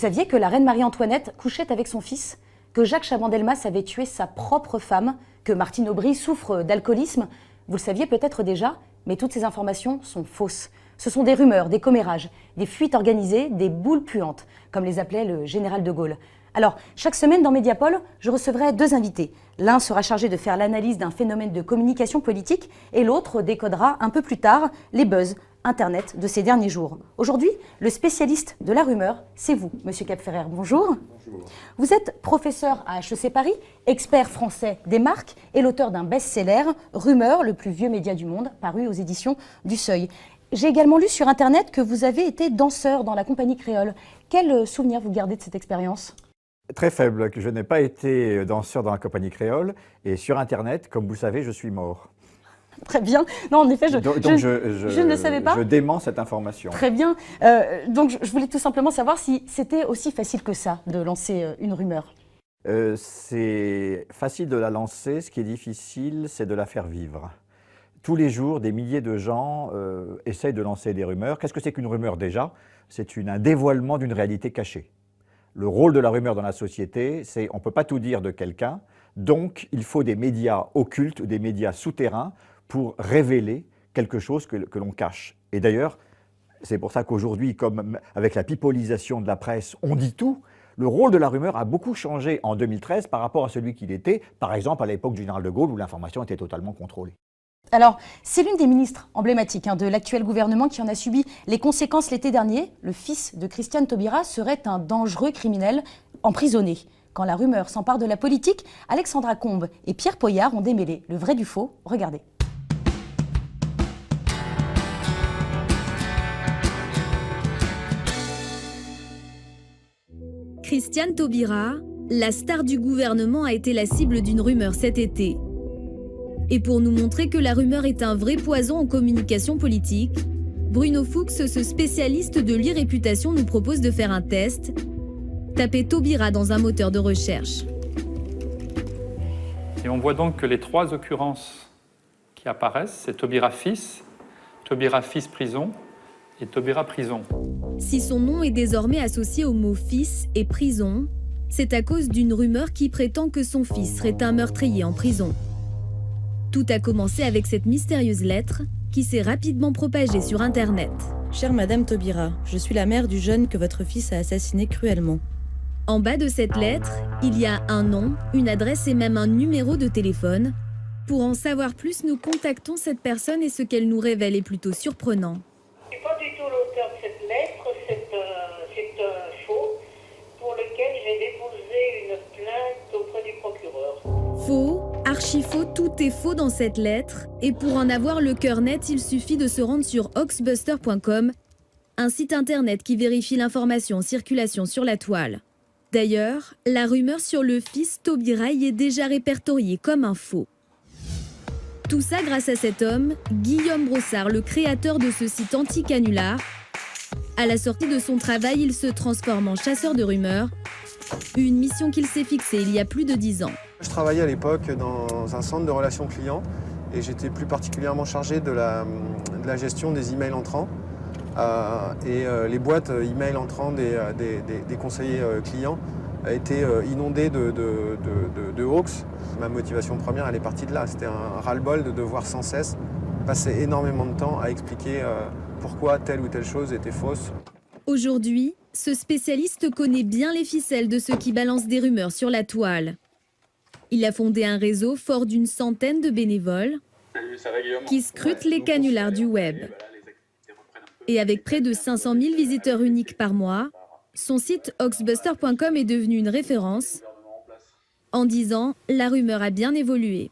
saviez que la reine Marie-Antoinette couchait avec son fils, que Jacques Chaban-Delmas avait tué sa propre femme, que Martine Aubry souffre d'alcoolisme? Vous le saviez peut-être déjà, mais toutes ces informations sont fausses. Ce sont des rumeurs, des commérages, des fuites organisées, des boules puantes, comme les appelait le général de Gaulle. Alors, chaque semaine dans Mediapol, je recevrai 2 invités. L'un sera chargé de faire l'analyse d'un phénomène de communication politique et l'autre décodera un peu plus tard les buzz Internet de ces derniers jours. Aujourd'hui, le spécialiste de la rumeur, c'est vous, Monsieur Capferrer. Bonjour. Bonjour. Vous êtes professeur à HEC Paris, expert français des marques et l'auteur d'un best-seller, Rumeur, le plus vieux média du monde, paru aux éditions du Seuil. J'ai également lu sur Internet que vous avez été danseur dans la compagnie créole. Quel souvenir vous gardez de cette expérience ? Très faible, que je n'ai pas été danseur dans la compagnie créole. Et sur Internet, comme vous savez, je suis mort. Très bien. Non, en effet, je ne le savais pas. Je dément cette information. Très bien. Donc, je voulais tout simplement savoir si c'était aussi facile que ça de lancer une rumeur. C'est facile de la lancer. Ce qui est difficile, c'est de la faire vivre. Tous les jours, des milliers de gens essayent de lancer des rumeurs. Qu'est-ce que c'est qu'une rumeur déjà? C'est un dévoilement d'une réalité cachée. Le rôle de la rumeur dans la société, c'est on ne peut pas tout dire de quelqu'un, donc il faut des médias occultes, des médias souterrains pour révéler quelque chose que l'on cache. Et d'ailleurs, c'est pour ça qu'aujourd'hui, comme avec la pipolisation de la presse, on dit tout, le rôle de la rumeur a beaucoup changé en 2013 par rapport à celui qu'il était, par exemple à l'époque du général de Gaulle où l'information était totalement contrôlée. Alors, c'est l'une des ministres emblématiques de l'actuel gouvernement qui en a subi les conséquences l'été dernier. Le fils de Christiane Taubira serait un dangereux criminel emprisonné. Quand la rumeur s'empare de la politique, Alexandra Combes et Pierre Poyart ont démêlé le vrai du faux. Regardez. Christiane Taubira, la star du gouvernement, a été la cible d'une rumeur cet été. Et pour nous montrer que la rumeur est un vrai poison en communication politique, Bruno Fuchs, ce spécialiste de l'irréputation, nous propose de faire un test. Tapez Taubira dans un moteur de recherche. Et on voit donc que les 3 occurrences qui apparaissent, c'est Taubira fils prison et Taubira prison. Si son nom est désormais associé au mot fils et prison, c'est à cause d'une rumeur qui prétend que son fils serait un meurtrier en prison. Tout a commencé avec cette mystérieuse lettre qui s'est rapidement propagée sur Internet. Chère Madame Taubira, je suis la mère du jeune que votre fils a assassiné cruellement. En bas de cette lettre, il y a un nom, une adresse et même un numéro de téléphone. Pour en savoir plus, nous contactons cette personne et ce qu'elle nous révèle est plutôt surprenant. Je ne suis pas du tout l'auteur de cette lettre, c'est un faux pour lequel j'ai déposé une plainte auprès du procureur. Faux, archi-faux, tout est faux dans cette lettre. Et pour en avoir le cœur net, il suffit de se rendre sur hoaxbuster.com, un site internet qui vérifie l'information en circulation sur la toile. D'ailleurs, la rumeur sur le fils Taubira y est déjà répertoriée comme un faux. Tout ça grâce à cet homme, Guillaume Brossard, le créateur de ce site anti-canular. À la sortie de son travail, il se transforme en chasseur de rumeurs, une mission qu'il s'est fixée il y a plus de 10 ans. Je travaillais à l'époque dans un centre de relations clients et j'étais plus particulièrement chargé de la gestion des emails entrants et les boîtes emails entrants des conseillers clients étaient inondées de hoax. Ma motivation première, elle est partie de là. C'était un ras-le-bol de devoir sans cesse passer énormément de temps à expliquer pourquoi telle ou telle chose était fausse. Aujourd'hui, ce spécialiste connaît bien les ficelles de ceux qui balancent des rumeurs sur la toile. Il a fondé un réseau fort d'une centaine de bénévoles qui scrutent les canulars du web. Et avec près de 500 000 visiteurs uniques par mois, son site hoaxbuster.com est devenu une référence. En 10 ans, la rumeur a bien évolué.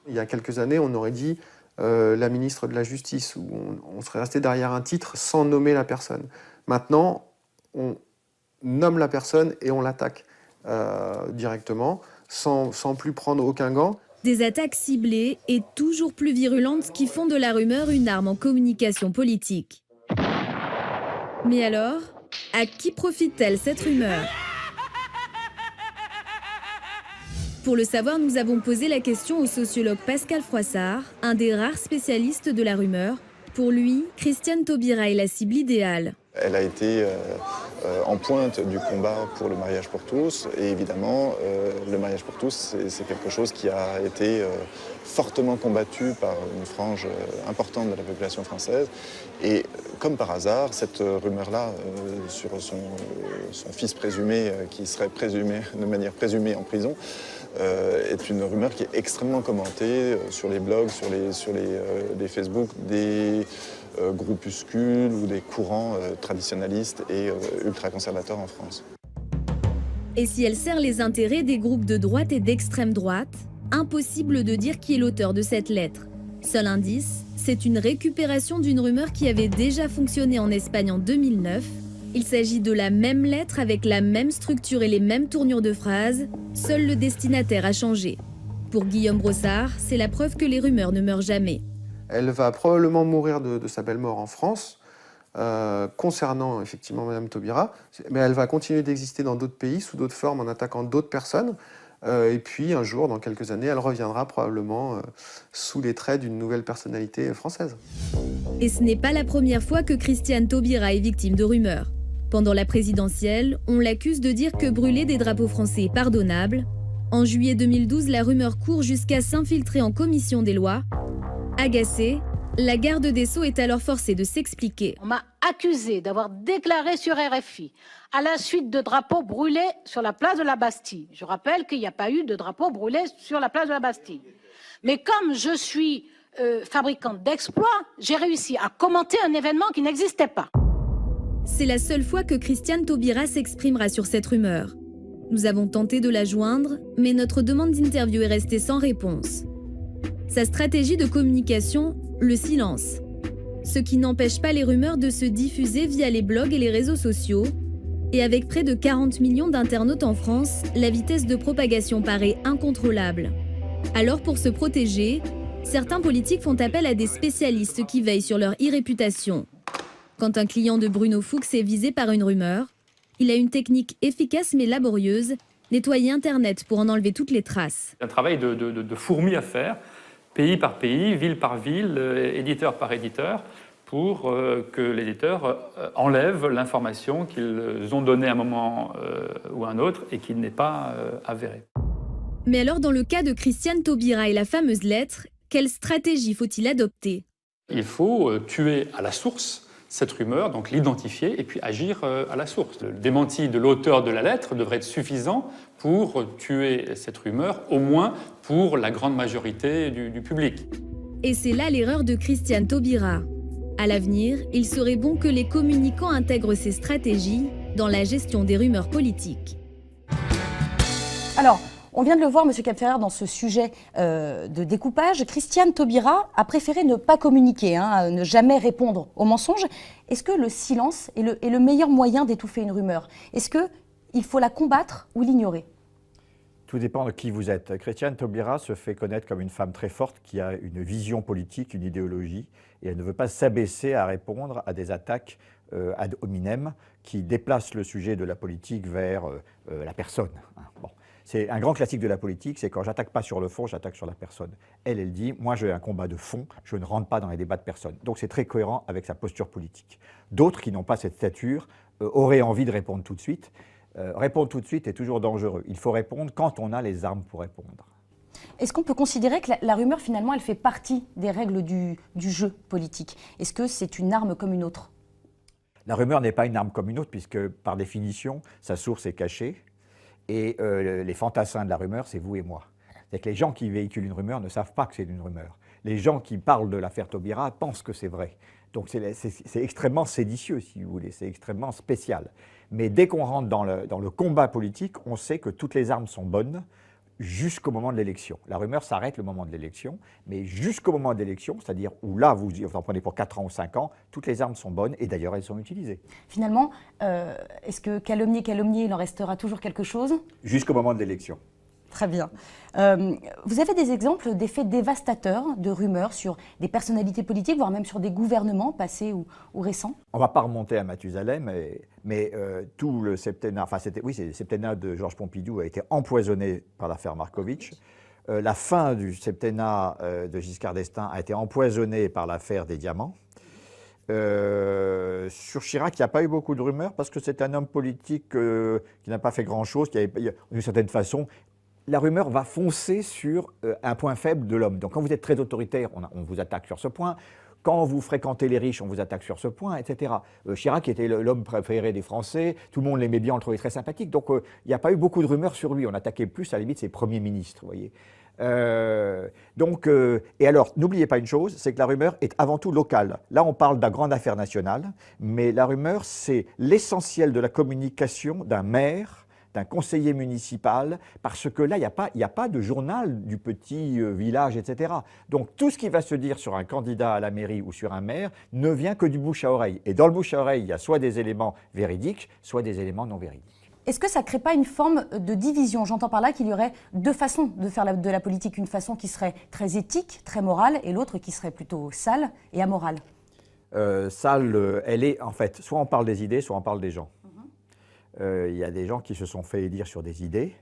Il y a quelques années, on aurait dit la ministre de la Justice, où on serait resté derrière un titre sans nommer la personne. Maintenant, on nomme la personne et on l'attaque directement, sans plus prendre aucun gant. Des attaques ciblées et toujours plus virulentes qui font de la rumeur une arme en communication politique. Mais alors, à qui profite-t-elle cette rumeur ? Pour le savoir, nous avons posé la question au sociologue Pascal Froissart, un des rares spécialistes de la rumeur. Pour lui, Christiane Taubira est la cible idéale. Elle a été en pointe du combat pour le mariage pour tous. Et évidemment, le mariage pour tous, c'est quelque chose qui a été fortement combattu par une frange importante de la population française. Et comme par hasard, cette rumeur-là sur son fils présumé, qui serait présumé de manière présumée en prison, est une rumeur qui est extrêmement commentée sur les blogs, sur les Facebook des groupuscules ou des courants traditionnalistes et ultra-conservateurs en France. Et si elle sert les intérêts des groupes de droite et d'extrême droite, impossible de dire qui est l'auteur de cette lettre. Seul indice, c'est une récupération d'une rumeur qui avait déjà fonctionné en Espagne en 2009. Il s'agit de la même lettre avec la même structure et les mêmes tournures de phrases, seul le destinataire a changé. Pour Guillaume Brossard, c'est la preuve que les rumeurs ne meurent jamais. Elle va probablement mourir de sa belle mort en France, concernant effectivement Madame Taubira, mais elle va continuer d'exister dans d'autres pays, sous d'autres formes, en attaquant d'autres personnes. Et puis un jour, dans quelques années, elle reviendra probablement sous les traits d'une nouvelle personnalité française. Et ce n'est pas la première fois que Christiane Taubira est victime de rumeurs. Pendant la présidentielle, on l'accuse de dire que brûler des drapeaux français est pardonnable. En juillet 2012, la rumeur court jusqu'à s'infiltrer en commission des lois. Agacée, la garde des Sceaux est alors forcée de s'expliquer. On m'a accusé d'avoir déclaré sur RFI à la suite de drapeaux brûlés sur la place de la Bastille. Je rappelle qu'il n'y a pas eu de drapeaux brûlés sur la place de la Bastille. Mais comme je suis fabricante d'exploits, j'ai réussi à commenter un événement qui n'existait pas. C'est la seule fois que Christiane Taubira s'exprimera sur cette rumeur. Nous avons tenté de la joindre, mais notre demande d'interview est restée sans réponse. Sa stratégie de communication, le silence. Ce qui n'empêche pas les rumeurs de se diffuser via les blogs et les réseaux sociaux. Et avec près de 40 millions d'internautes en France, la vitesse de propagation paraît incontrôlable. Alors pour se protéger, certains politiques font appel à des spécialistes qui veillent sur leur e-réputation. Quand un client de Bruno Fuchs est visé par une rumeur, il a une technique efficace mais laborieuse, nettoyer Internet pour en enlever toutes les traces. Un travail de fourmi à faire, pays par pays, ville par ville, éditeur par éditeur, pour que l'éditeur enlève l'information qu'ils ont donnée à un moment ou à un autre et qui n'est pas avérée. Mais alors, dans le cas de Christiane Taubira et la fameuse lettre, quelle stratégie faut-il adopter? Il faut tuer à la source cette rumeur, donc l'identifier et puis agir à la source. Le démenti de l'auteur de la lettre devrait être suffisant pour tuer cette rumeur, au moins pour la grande majorité du public. Et c'est là l'erreur de Christiane Taubira. À l'avenir, il serait bon que les communicants intègrent ces stratégies dans la gestion des rumeurs politiques. Alors, on vient de le voir, M. Capferrer, dans ce sujet de découpage. Christiane Taubira a préféré ne pas communiquer, ne jamais répondre aux mensonges. Est-ce que le silence est le meilleur moyen d'étouffer une rumeur? Est-ce qu'il faut la combattre ou l'ignorer? Tout dépend de qui vous êtes. Christiane Taubira se fait connaître comme une femme très forte qui a une vision politique, une idéologie, et elle ne veut pas s'abaisser à répondre à des attaques ad hominem qui déplacent le sujet de la politique vers la personne. Bon. C'est un grand classique de la politique, c'est quand j'attaque pas sur le fond, j'attaque sur la personne. Elle dit, moi j'ai un combat de fond, je ne rentre pas dans les débats de personne. Donc c'est très cohérent avec sa posture politique. D'autres qui n'ont pas cette stature auraient envie de répondre tout de suite. Répondre tout de suite est toujours dangereux. Il faut répondre quand on a les armes pour répondre. Est-ce qu'on peut considérer que la rumeur, finalement, elle fait partie des règles du jeu politique? Est-ce que c'est une arme comme une autre? La rumeur n'est pas une arme comme une autre, puisque par définition, sa source est cachée. Et les fantassins de la rumeur, c'est vous et moi. C'est que les gens qui véhiculent une rumeur ne savent pas que c'est une rumeur. Les gens qui parlent de l'affaire Taubira pensent que c'est vrai. Donc c'est extrêmement séditieux, si vous voulez, c'est extrêmement spécial. Mais dès qu'on rentre dans le combat politique, on sait que toutes les armes sont bonnes jusqu'au moment de l'élection. La rumeur s'arrête le moment de l'élection, mais jusqu'au moment de l'élection, c'est-à-dire où là, vous en prenez pour 4 ans ou 5 ans, toutes les armes sont bonnes et d'ailleurs elles sont utilisées. Finalement, est-ce que calomnier, il en restera toujours quelque chose? Jusqu'au moment de l'élection. Très bien. Vous avez des exemples d'effets dévastateurs de rumeurs sur des personnalités politiques, voire même sur des gouvernements passés ou récents? On ne va pas remonter à Mathusalem, mais tout le septennat, c'est le septennat de Georges Pompidou a été empoisonné par l'affaire Markovitch. La fin du septennat de Giscard d'Estaing a été empoisonnée par l'affaire des diamants. Sur Chirac, il n'y a pas eu beaucoup de rumeurs parce que c'est un homme politique qui n'a pas fait grand-chose, d'une certaine façon. La rumeur va foncer sur un point faible de l'homme. Donc quand vous êtes très autoritaire, on vous attaque sur ce point. Quand vous fréquentez les riches, on vous attaque sur ce point, etc. Chirac était l'homme préféré des Français, tout le monde l'aimait bien, on le trouvait très sympathique. Donc il n'y a pas eu beaucoup de rumeurs sur lui. On attaquait plus à la limite ses premiers ministres, vous voyez. Et alors, n'oubliez pas une chose, c'est que la rumeur est avant tout locale. Là, on parle d'une grande affaire nationale, mais la rumeur, c'est l'essentiel de la communication d'un maire, d'un conseiller municipal, parce que là, il n'y a pas de journal du petit village, etc. Donc, tout ce qui va se dire sur un candidat à la mairie ou sur un maire ne vient que du bouche à oreille. Et dans le bouche à oreille, il y a soit des éléments véridiques, soit des éléments non véridiques. Est-ce que ça ne crée pas une forme de division? J'entends par là qu'il y aurait deux façons de faire de la politique. Une façon qui serait très éthique, très morale, et l'autre qui serait plutôt sale et amorale. Sale, elle est en fait, soit on parle des idées, soit on parle des gens. Il y a des gens qui se sont fait élire sur des idées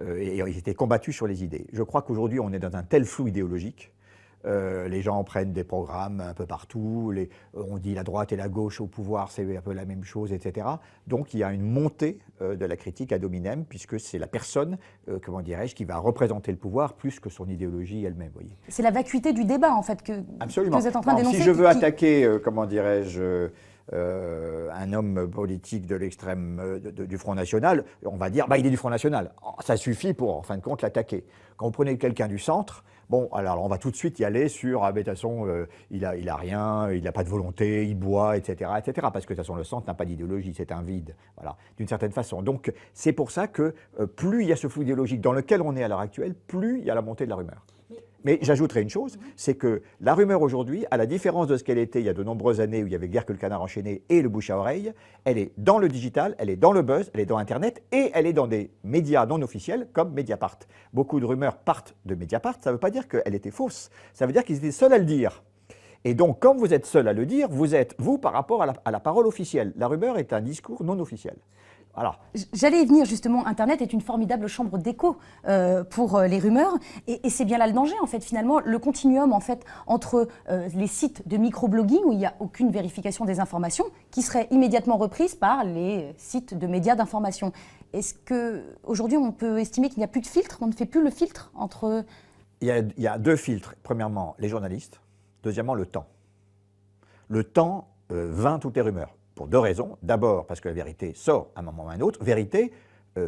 et ils étaient combattus sur les idées. Je crois qu'aujourd'hui, on est dans un tel flou idéologique. Les gens prennent des programmes un peu partout. On dit la droite et la gauche au pouvoir, c'est un peu la même chose, etc. Donc il y a une montée de la critique ad hominem, puisque c'est la personne, comment dirais-je, qui va représenter le pouvoir plus que son idéologie elle-même. C'est la vacuité du débat, en fait, que vous êtes en train d'énoncer. Si je veux attaquer, comment dirais-je, un homme politique de l'extrême du Front National, on va dire il est du Front National. Ça suffit pour, en fin de compte, l'attaquer. Quand vous prenez quelqu'un du centre, bon, alors on va tout de suite y aller sur de toute façon, il a rien, il n'a pas de volonté, il boit, etc., etc. Parce que de toute façon, le centre n'a pas d'idéologie, c'est un vide, voilà, d'une certaine façon. Donc, c'est pour ça que plus il y a ce flou idéologique dans lequel on est à l'heure actuelle, plus il y a la montée de la rumeur. Mais j'ajouterai une chose, c'est que la rumeur aujourd'hui, à la différence de ce qu'elle était il y a de nombreuses années où il y avait guère que le canard enchaîné et le bouche à oreille, elle est dans le digital, elle est dans le buzz, elle est dans Internet et elle est dans des médias non officiels comme Mediapart. Beaucoup de rumeurs partent de Mediapart, ça ne veut pas dire qu'elle était fausse, ça veut dire qu'ils étaient seuls à le dire. Et donc, comme vous êtes seul à le dire, vous êtes, vous, par rapport à la parole officielle. La rumeur est un discours non officiel. Alors. J'allais y venir justement, Internet est une formidable chambre d'écho pour les rumeurs et c'est bien là le danger en fait finalement, le continuum en fait entre les sites de microblogging où il n'y a aucune vérification des informations qui seraient immédiatement reprises par les sites de médias d'information. Est-ce qu'aujourd'hui on peut estimer qu'il n'y a plus de filtre, on ne fait plus le filtre entre… Il y a deux filtres. Premièrement, les journalistes. Deuxièmement, le temps. Le temps vint toutes les rumeurs. Pour deux raisons. D'abord, parce que la vérité sort à un moment ou à un autre. Vérité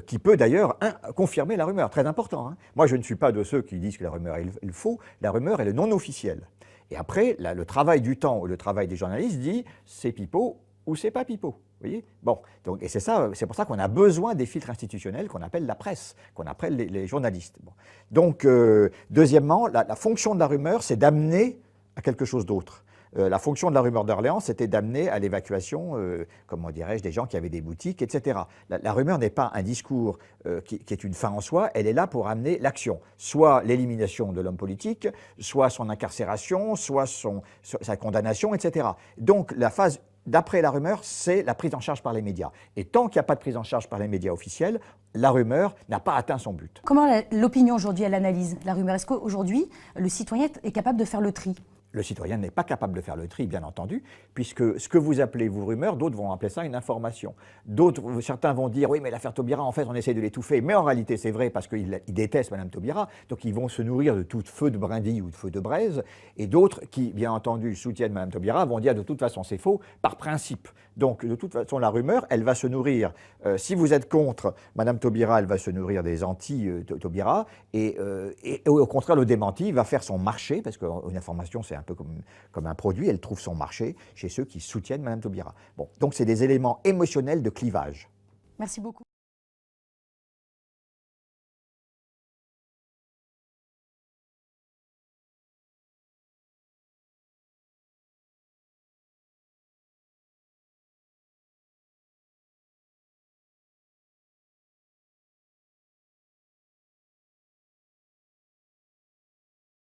qui peut d'ailleurs confirmer la rumeur. Très important. Hein. Moi, je ne suis pas de ceux qui disent que la rumeur est le faux. La rumeur est le non officiel. Et après, le travail du temps ou le travail des journalistes dit c'est pipeau ou c'est pas pipeau. Vous voyez ? Bon, donc, et c'est pour ça qu'on a besoin des filtres institutionnels qu'on appelle la presse, qu'on appelle les journalistes. Bon. Donc, deuxièmement, la fonction de la rumeur, c'est d'amener à quelque chose d'autre. La fonction de la rumeur d'Orléans, c'était d'amener à l'évacuation, comment dirais-je, des gens qui avaient des boutiques, etc. La rumeur n'est pas un discours qui est une fin en soi, elle est là pour amener l'action. Soit l'élimination de l'homme politique, soit son incarcération, soit sa condamnation, etc. Donc la phase d'après la rumeur, c'est la prise en charge par les médias. Et tant qu'il n'y a pas de prise en charge par les médias officiels, la rumeur n'a pas atteint son but. Comment l'opinion aujourd'hui, elle analyse la rumeur? Est-ce qu'aujourd'hui, le citoyen est capable de faire le tri? Le citoyen n'est pas capable de faire le tri, bien entendu, puisque ce que vous appelez, vous, rumeur, d'autres vont appeler ça une information. Certains vont dire, oui, mais l'affaire Taubira, en fait, on essaie de l'étouffer. Mais en réalité, c'est vrai, parce qu'ils détestent Mme Taubira, donc ils vont se nourrir de tout feu de brindille ou de feu de braise. Et d'autres qui, bien entendu, soutiennent Mme Taubira vont dire, de toute façon, c'est faux, par principe. Donc, de toute façon, la rumeur, elle va se nourrir. Si vous êtes contre Mme Taubira, elle va se nourrir des anti-Taubira. Et au contraire, le démenti va faire son marché, parce qu'une information, c'est un peu comme un produit, elle trouve son marché chez ceux qui soutiennent Mme Taubira. Bon, donc c'est des éléments émotionnels de clivage. Merci beaucoup.